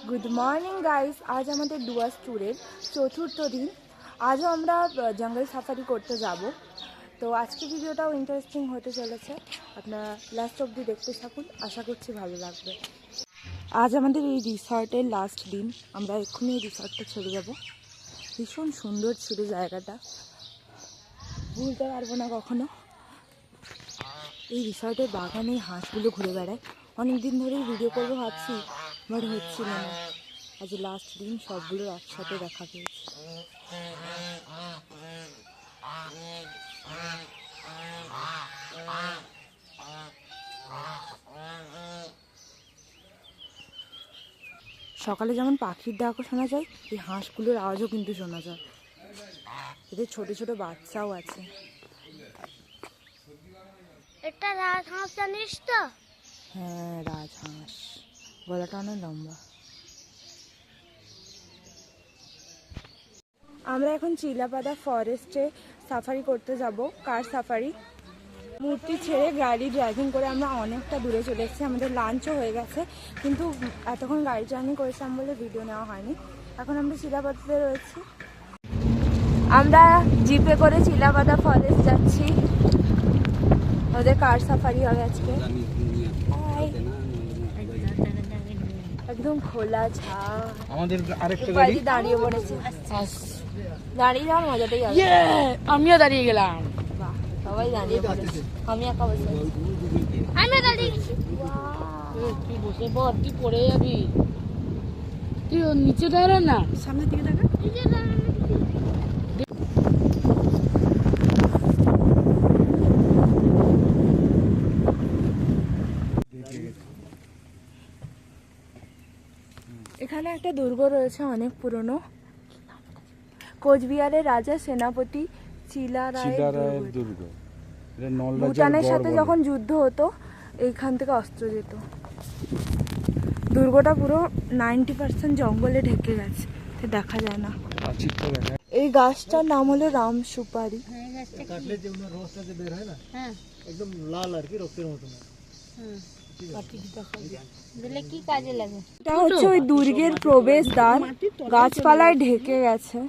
Good morning guys. आज हमारे डुआर्स टूरेर चतुर्थ दिन। आजও আমরা জঙ্গল সাফারি করতে যাব। তো আজকে ভিডিওটাও ইন্টারেস্টিং হতে চলেছে, আপনারা লাস্ট অবধি দেখতে থাকুন, আশা করছি ভালো লাগবে। আজ আমাদের এই রিসর্টের লাস্ট দিন, আমরা এক্ষুনি এই রিসর্টটা ছেড়ে যাব। ভীষণ সুন্দর ছিল জায়গাটা, ভুলতে পারবো না কখনো। এই রিসর্টের বাগানে হাঁসগুলো ঘুরে বেড়ায়। অনেক দিন ধরেই ভিডিও করবো ভাবছি, বাট হচ্ছিল না। আজ লাস্ট দিন, সবগুলোর একসাথে দেখা পেয়েছি। সকালে যেমন পাখির ডাকও শোনা যায়, এই হাঁসগুলোর আওয়াজও কিন্তু শোনা যায়। এদের ছোট ছোট বাচ্চাও আছে। এটা রাজহাঁস জানিস তো? হ্যাঁ, রাজহাঁস, গলাটা অনেক লম্বা। আমরা এখন চিলাপাতা ফরেস্টে সাফারি করতে যাব, কার সাফারি। মূর্তি ছেড়ে গাড়ি ড্রাইভিং করে আমরা অনেকটা দূরে চলে এসেছি। আমাদের লাঞ্চও হয়ে গেছে, কিন্তু এতক্ষণ গাড়ি জার্নি করেছিলাম বলে ভিডিও নেওয়া হয়নি। এখন আমরা চিলাপাতাতে রয়েছি। আমরা জিপে করে চিলাপাতা ফরেস্ট যাচ্ছি। ওদের কার সাফারি হবে আজকে। একদম খোলা ছাদ, আমাদের আরেকটা গাড়ি দাঁড়িয়ে পড়েছে। দাঁড়িয়ে যাওয়ার মজাটাই আছে। আমিও দাঁড়িয়ে গেলাম। বাহ, সবাই দাঁড়িয়ে পড়েছে, আমি একা বসে আছি। আমি দাঁড়িয়ে গেছি। তুই বসে পড়, তুই পড়ে যাবি। তুই ওর নিচে দাঁড়া না, সামনের দিকে দেখা। এখানে একটা দুর্গ রয়েছে, অনেক পুরনো। কোচবিহারের রাজা সেনাপতি চিলারায়ের দুর্গ। ভুটানের সাথে যখন যুদ্ধ হতো, এইখান থেকে অস্ত্র যেত। দুর্গটা পুরো 90% জঙ্গলে ঢেকে গেছে, দেখা যায় না। এই গাছটার নাম হলো রাম সুপারি। কাটলে যে ওনার রসটা যে বের হয় না, হ্যাঁ, একদম লাল আর কি, রক্তের মতো না। কি কাজে লাগে? এটা হচ্ছে ওই দুর্গের প্রবেশদ্বার, গাছপালায় ঢেকে গেছে।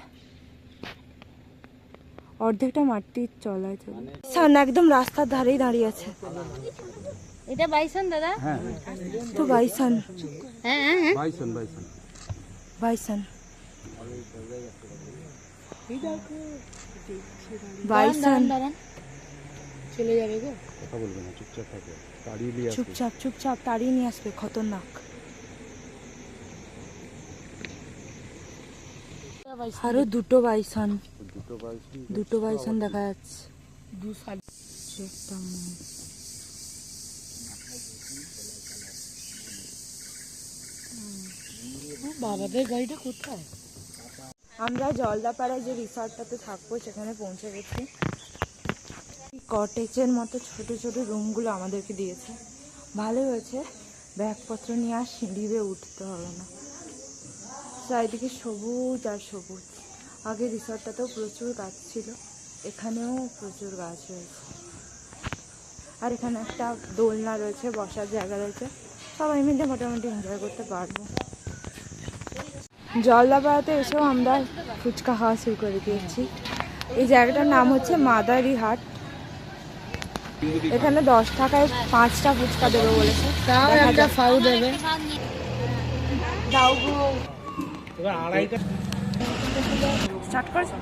অর্ধেকটা মাটির চলায় চলে। সামনে একদম রাস্তার ধারেই দাঁড়িয়ে আছে। এটা বাইসন দাদা? হ্যাঁ, তো বাইসন। হ্যাঁ হ্যাঁ, বাইসন বাইসন বাইসন বাইসন। চলে যাবে গো, কথা বলবে না, চুপচাপ থাকে, তাড়িয়ে নিয়ে আসবে। চুপচাপ চুপচাপ তাড়িয়ে নিয়ে আসবে, খতরনাক। আরো দুটো বাইসন দেখা যাচ্ছে। বাবাদের গাড়িটা কোথায়? আমরা জলদাপাড়ায় যে রিসর্টটাতে থাকবো সেখানে পৌঁছে গেছি। কটেজের মতো ছোট ছোট রুমগুলো আমাদেরকে দিয়েছে, ভালো হয়েছে। ব্যাগপত্র নিয়ে আর সিঁড়ি বেয়ে উঠতে হবে না। চারিদিকে সবুজ আর সবুজ। আগে রিসর্টটাতেও প্রচুর গাছ ছিল, এখানেও প্রচুর গাছ রয়েছে। আর এখানে একটা দোলনা রয়েছে, বসার জায়গা রয়েছে, সবাই মিলে মোটামুটি এনজয় করতে পারবো। জলদাপাড়াতে এসেও আমরা ফুচকা খাওয়া শুরু করে দিয়েছি। এই জায়গাটার নাম হচ্ছে মাদারি হাট। এখানে 10 টাকায় 5টা ফুচকা দেবে বলেছে। তাও একটা ফাউ দেবে। দাও গো, এবার আড়াইটা স্টার্ট করছে।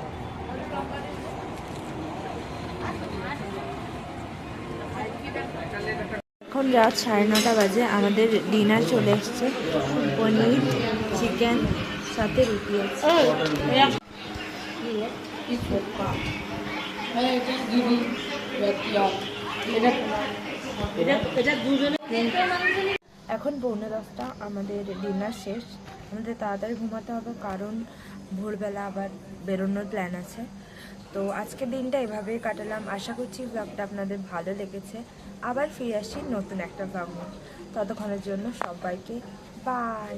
এখন রাত 9:30 বাজে, আমাদের ডিনার চলে এসছে। পনির, চিকেন, সাথে রুটি আছে। এখন 9:45, আমাদের ডিনার শেষ। আমাদের তাড়াতাড়ি ঘুমাতে হবে, কারণ ভোরবেলা আবার বেরোনোর প্ল্যান আছে। তো আজকের দিনটা এভাবেই কাটালাম। আশা করছি ব্লগটা আপনাদের ভালো লেগেছে। আবার ফিরে আসি নতুন একটা ব্লগ নিয়ে। ততক্ষণের জন্য সবাইকে বাই।